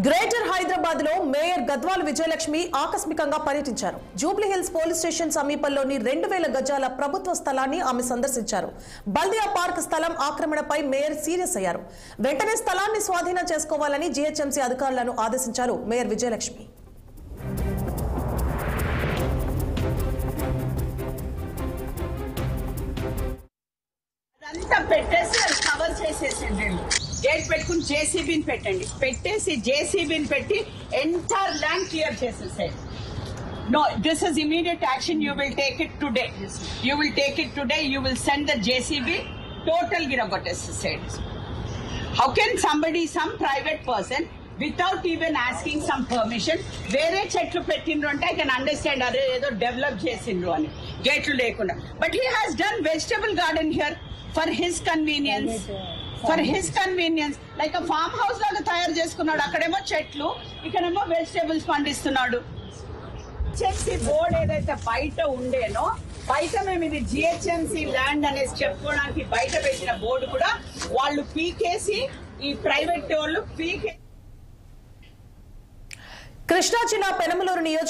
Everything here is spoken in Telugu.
గ్రేటర్ హైదరాబాద్ లో మేయర్ గద్వాల్ విజయలక్ష్మి ఆకస్మికంగా పర్యటించారు. జూబ్లీ హిల్స్ పోలీస్ స్టేషన్ సమీపంలోని 2000 గజాల ప్రభుత్వ స్థలాన్ని ఆమె సందర్శించారు. బల్దియా పార్క్ స్థలం ఆక్రమణపై మేయర్ సీరియస్ అయ్యారు. వెంటనే స్థలాన్ని స్వాధీనం చేసుకోవాలని జీహెచ్ఎంసీ అధికారులను ఆదేశించారు మేయర్ విజయలక్ష్మి. కవర్ చేసేసండి, గేట్ పెట్టుకుని జేసీబీని పెట్టేసి జేసీబీని పెట్టి ఎంటైర్ ల్యాండ్ క్లియర్ చేసేసాయి. No, this is immediate action. You will take it today. You will take it today. You will send the JCB. Total giragottessaid. How can somebody, some private person, without even asking some permission, వేరే చెట్లు పెట్టిండ్రు అంటే I can understand. అదే ఏదో డెవలప్ చేసిండ్రు అని గేట్లు లేకుండా. But he has done vegetable garden here for his convenience. For his convenience, like a farm house లాగా తయారు చేసుకున్నాడు. అక్కడేమో చెట్లు, ఇక్కడేమో వెజిటేబుల్స్ పండిస్తున్నాడు. జిహెచ్ఎంసీ బోర్డు ఏదైతే బయట ఉండేనో, బయట మేము ఇది జిహెచ్ఎంసీ ల్యాండ్ అనేసి చెప్పుకోవడానికి బయట పెట్టిన బోర్డు కూడా వాళ్ళు పీకేసి, ఈ ప్రైవేట్ వాళ్ళు పీకే. కృష్ణా జిల్లా పెనమలూరు నియోజక